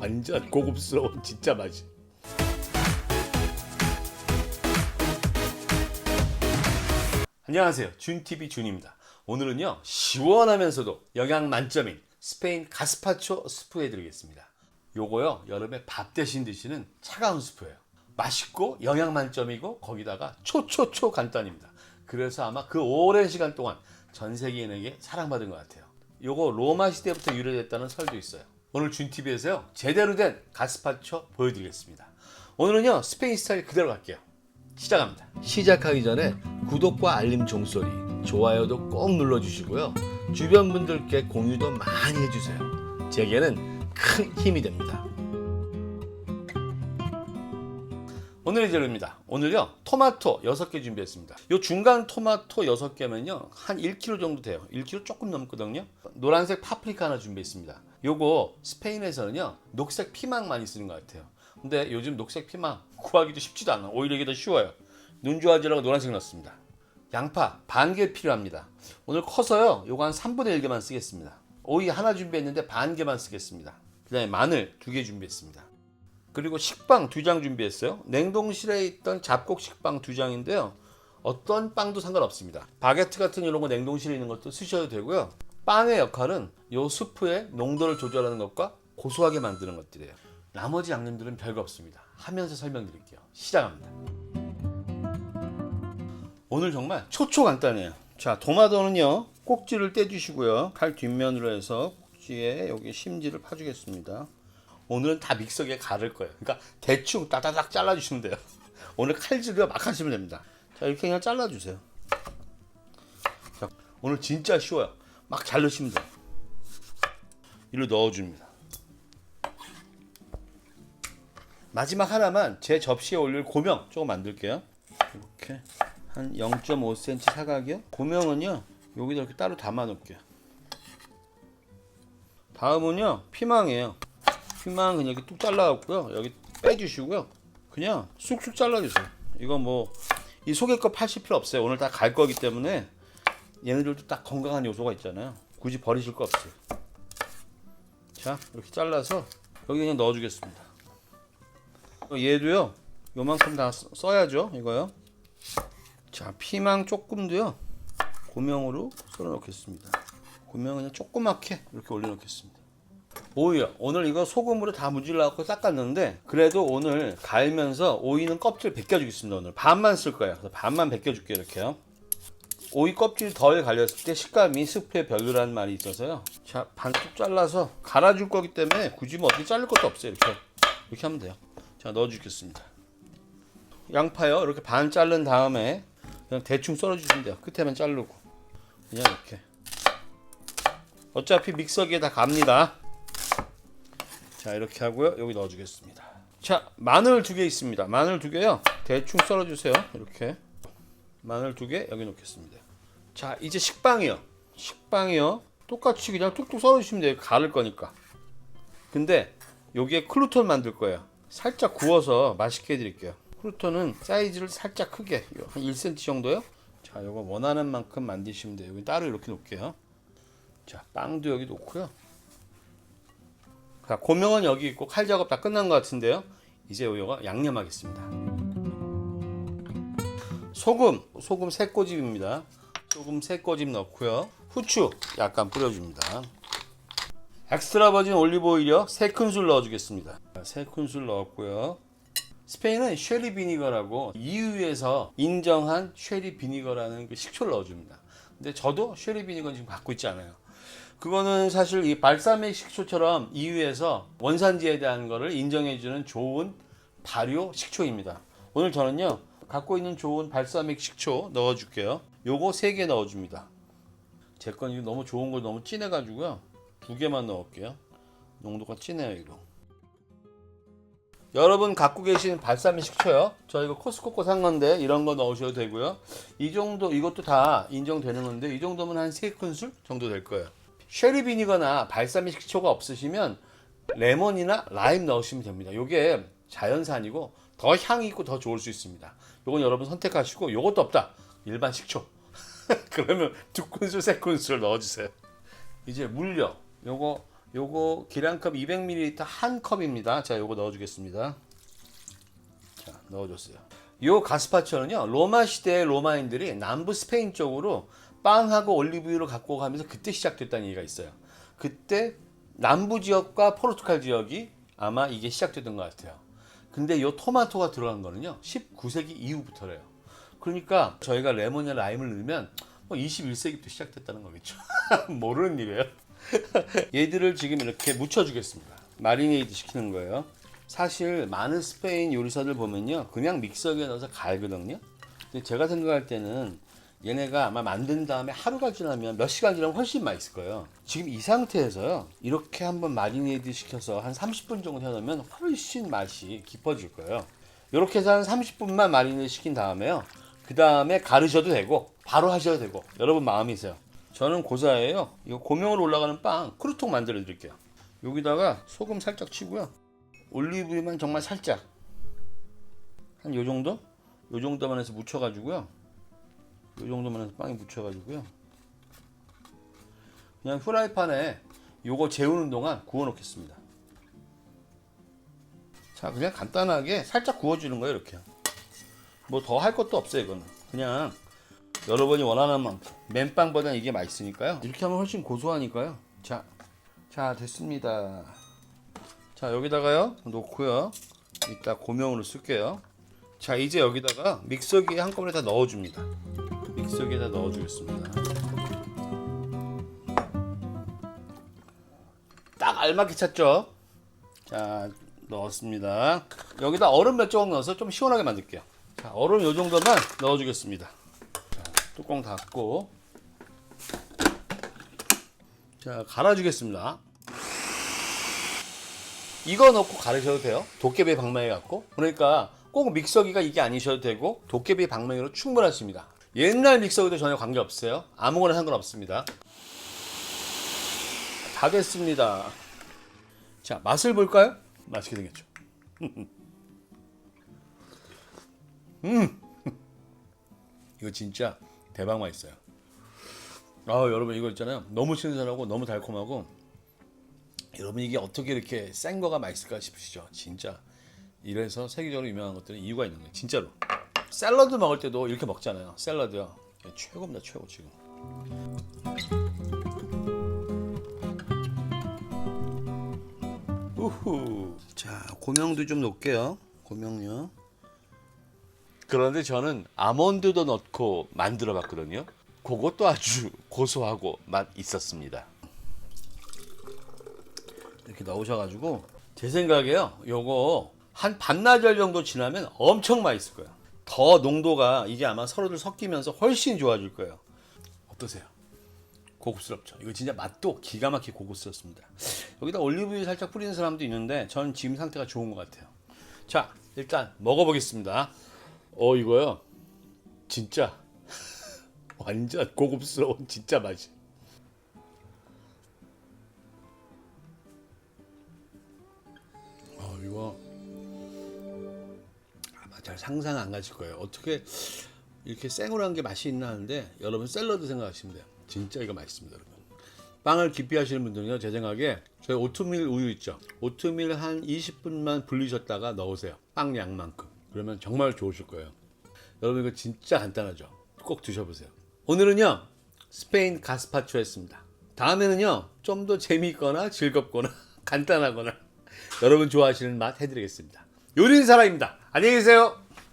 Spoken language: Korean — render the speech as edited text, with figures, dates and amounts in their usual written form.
완전 고급스러운 진짜 맛이. 안녕하세요, 준TV 준입니다. 오늘은요 시원하면서도 영양 만점인 스페인 가스파초 스프 해드리겠습니다. 요거요 여름에 밥 대신 드시는 차가운 스프예요. 맛있고 영양 만점이고 거기다가 초초초 간단입니다. 그래서 아마 그 오랜 시간 동안 전 세계인에게 사랑받은 것 같아요. 요거 로마 시대부터 유래됐다는 설도 있어요. 오늘 준TV에서요 제대로 된 가스파초 보여드리겠습니다. 오늘은요 스페인 스타일 그대로 갈게요. 시작합니다. 시작하기 전에 구독과 알림 종소리, 좋아요도 꼭 눌러주시고요. 주변 분들께 공유도 많이 해주세요. 제게는 큰 힘이 됩니다. 오늘의 재료입니다. 오늘요 토마토 6개 준비했습니다. 요 중간 토마토 6개면요 한 1kg 정도 돼요. 1kg 조금 넘거든요. 노란색 파프리카 하나 준비했습니다. 요거 스페인에서는요 녹색 피망 많이 쓰는 것 같아요. 근데 요즘 녹색 피망 구하기도 쉽지도 않아. 오히려 이게 더 쉬워요. 눈 좋아지라고 노란색 넣었습니다. 양파 반 개 필요합니다. 오늘 커서요 요거 한 3분의 1개만 쓰겠습니다. 오이 하나 준비했는데 반 개만 쓰겠습니다. 그 다음에 마늘 2개 준비했습니다. 그리고 식빵 2장 준비했어요. 냉동실에 있던 잡곡 식빵 2장인데요 어떤 빵도 상관없습니다. 바게트 같은 이런 거 냉동실에 있는 것도 쓰셔도 되고요. 빵의 역할은 요 스프의 농도를 조절하는 것과 고소하게 만드는 것들이에요. 나머지 양념들은 별거 없습니다. 하면서 설명드릴게요. 시작합니다. 오늘 정말 초초 간단해요. 자, 토마토는요 꼭지를 떼주시고요. 칼 뒷면으로 해서 꼭지에 여기 심지를 파주겠습니다. 오늘은 다 믹서기에 가를 거예요. 그러니까 대충 따다닥 잘라주시면 돼요. 오늘 칼질을 막 하시면 됩니다. 자, 이렇게 그냥 잘라주세요. 자, 오늘 진짜 쉬워요. 막 잘 넣으시면 돼요. 이리로 넣어줍니다. 마지막 하나만 제 접시에 올릴 고명 조금 만들게요. 이렇게 한 0.5cm 사각이요. 고명은요 여기다 이렇게 따로 담아 놓을게요. 다음은요 피망이에요. 피망 그냥 이렇게 뚝 잘라갖고요 여기 빼주시고요. 그냥 쑥쑥 잘라주세요. 이거 뭐 이 속에 거 파실 필요 없어요. 오늘 다 갈 거기 때문에 얘네들도 딱 건강한 요소가 있잖아요. 굳이 버리실 거 없어요. 자 이렇게 잘라서 여기 그냥 넣어주겠습니다. 얘도요 요만큼 다 써야죠. 이거요. 자 피망 조금도요 고명으로 썰어 놓겠습니다. 고명 그냥 조그맣게 이렇게 올려 놓겠습니다. 오이요. 오늘 이거 소금으로 다 문질러갖고 닦았는데 그래도 오늘 갈면서 오이는 껍질 벗겨주겠습니다. 오늘 반만 쓸 거예요. 그래서 반만 벗겨줄게요. 이렇게요. 오이 껍질 덜 갈렸을 때 식감이 스프에 별로라는 말이 있어서요. 자 반쪽 잘라서 갈아줄 거기 때문에 굳이 뭐 어떻게 자를 것도 없어요. 이렇게 하면 돼요. 자 넣어주겠습니다. 양파요. 이렇게 반 자른 다음에 그냥 대충 썰어주시면 돼요. 끝에만 자르고 그냥 이렇게. 어차피 믹서기에 다 갑니다. 자 이렇게 하고요. 여기 넣어주겠습니다. 자 마늘 2개 있습니다. 마늘 2개요. 대충 썰어주세요. 이렇게 마늘 2개 여기 넣겠습니다. 자 이제 식빵이요. 식빵이요. 똑같이 그냥 툭툭 썰어주시면 돼요. 갈을 거니까. 근데 여기에 클루톤 만들 거예요. 살짝 구워서 맛있게 해드릴게요. 크루톤은 사이즈를 살짝 크게 한 1cm 정도요. 자 이거 원하는 만큼 만드시면 돼요. 여기 따로 이렇게 놓을게요. 자 빵도 여기 놓고요. 자 고명은 여기 있고 칼 작업 다 끝난 것 같은데요. 이제 이거 양념하겠습니다. 소금 3꼬집입니다. 소금 3꼬집 넣고요. 후추 약간 뿌려줍니다. 엑스트라 버진 올리브 오일이요 3큰술 넣어주겠습니다. 3큰술 넣었고요. 스페인은 쉐리 비니거라고 EU에서 인정한 쉐리 비니거라는 그 식초를 넣어줍니다. 근데 저도 쉐리 비니거는 지금 갖고 있지 않아요. 그거는 사실 이 발사믹 식초처럼 EU에서 원산지에 대한 거를 인정해주는 좋은 발효 식초입니다. 오늘 저는요 갖고 있는 좋은 발사믹 식초 넣어줄게요. 요거 3개 넣어줍니다. 제 건 이거 너무 좋은 거 너무 진해가지고요 2개만 넣을게요. 농도가 진해요 이거. 여러분 갖고 계신 발사믹 식초요. 저 이거 코스코 거 산 건데 이런 거 넣으셔도 되고요. 이 정도 이것도 다 인정되는 건데 이 정도면 한 3큰술 정도 될 거예요. 쉐리 비니거나 발사믹 식초가 없으시면 레몬이나 라임 넣으시면 됩니다. 이게 자연산이고 더 향이 있고 더 좋을 수 있습니다. 이건 여러분 선택하시고 이것도 없다. 일반 식초. 그러면 2큰술, 3큰술 넣어주세요. 이제 물요. 요거 요거 계량컵 200ml 한 컵입니다. 자, 요거 넣어주겠습니다. 자, 넣어줬어요. 요 가스파초는요, 로마 시대의 로마인들이 남부 스페인 쪽으로 빵하고 올리브유를 갖고 가면서 그때 시작됐다는 얘기가 있어요. 그때 남부 지역과 포르투갈 지역이 아마 이게 시작됐던 것 같아요. 근데 요 토마토가 들어간 거는요, 19세기 이후부터래요. 그러니까 저희가 레몬이나 라임을 넣으면 21세기부터 시작됐다는 거겠죠. 모르는 일이에요. 얘들을 지금 이렇게 묻혀주겠습니다. 마리네이드 시키는 거예요. 사실 많은 스페인 요리사들 보면요, 그냥 믹서기에 넣어서 갈거든요. 근데 제가 생각할 때는 얘네가 아마 만든 다음에 하루가 지나면 몇 시간 지나면 훨씬 맛있을 거예요. 지금 이 상태에서요, 이렇게 한번 마리네이드 시켜서 한 30분 정도 해놓으면 훨씬 맛이 깊어질 거예요. 이렇게 해서 한 30분만 마리네이드 시킨 다음에요, 그 다음에 가르셔도 되고 바로 하셔도 되고, 여러분 마음이세요. 저는 고사예요. 이거 고명으로 올라가는 빵 크루통 만들어 드릴게요. 여기다가 소금 살짝 치고요, 올리브유만 정말 살짝, 한 요 정도? 요 정도만 해서 묻혀가지고요, 요 정도만 해서 빵에 묻혀가지고요, 그냥 후라이팬에 요거 재우는 동안 구워 놓겠습니다. 자, 그냥 간단하게 살짝 구워주는 거예요. 이렇게 뭐 더 할 것도 없어요. 이거는 그냥 여러분이 원하는 만큼, 맨빵보다는 이게 맛있으니까요. 이렇게 하면 훨씬 고소하니까요. 자 됐습니다. 자, 여기다가요 놓고요, 이따 고명으로 쓸게요. 자, 이제 여기다가 믹서기에 한꺼번에 다 넣어줍니다. 믹서기에다 넣어주겠습니다. 딱 알맞게 찼죠? 자, 넣었습니다. 여기다 얼음 몇 조각 넣어서 좀 시원하게 만들게요. 자, 얼음 요 정도만 넣어주겠습니다. 자, 뚜껑 닫고, 자, 갈아주겠습니다. 이거 넣고 가르셔도 돼요. 도깨비 방망이 갖고. 그러니까 꼭 믹서기가 이게 아니셔도 되고, 도깨비 방망이로 충분하십니다. 옛날 믹서기도 전혀 관계없어요. 아무거나 상관없습니다. 다 됐습니다. 자, 맛을 볼까요? 맛있게 생겼죠. 이거 진짜 대박 맛있어요. 여러분 이거 있잖아요, 너무 신선하고 너무 달콤하고, 여러분 이게 어떻게 이렇게 센 거가 맛있을까 싶으시죠? 진짜 이래서 세계적으로 유명한 것들은 이유가 있는 거예요. 진짜로. 샐러드 먹을 때도 이렇게 먹잖아요. 샐러드요. 최고입니다. 최고 지금. 우후. 자, 고명도 좀 넣을게요. 고명요. 그런데 저는 아몬드도 넣고 만들어 봤거든요. 그것도 아주 고소하고 맛 있었습니다. 이렇게 넣으셔가지고, 제 생각에요, 요거 한 반나절 정도 지나면 엄청 맛있을 거예요. 더 농도가 이게 아마 서로들 섞이면서 훨씬 좋아질 거예요. 어떠세요? 고급스럽죠? 이거 진짜 맛도 기가 막히게 고급스럽습니다. 여기다 올리브유 살짝 뿌리는 사람도 있는데 저는 지금 상태가 좋은 것 같아요. 자, 일단 먹어보겠습니다. 이거요, 진짜 완전 고급스러운 진짜 맛이. 이거 아마 잘 상상 안 가실 거예요. 어떻게 이렇게 생으로 한 게 맛이 있나 하는데, 여러분 샐러드 생각하시면 돼요. 진짜 이거 맛있습니다, 여러분. 빵을 깊이 하시는 분들은요, 제 생각에 저희 오트밀 우유 있죠, 오트밀 한 20분만 불리셨다가 넣으세요. 빵 양만큼. 그러면 정말 좋으실 거예요. 여러분 이거 진짜 간단하죠? 꼭 드셔보세요. 오늘은요, 스페인 가스파초 했습니다. 다음에는요, 좀 더 재미있거나 즐겁거나 간단하거나 여러분 좋아하시는 맛 해드리겠습니다. 요리사라입니다. 안녕히 계세요.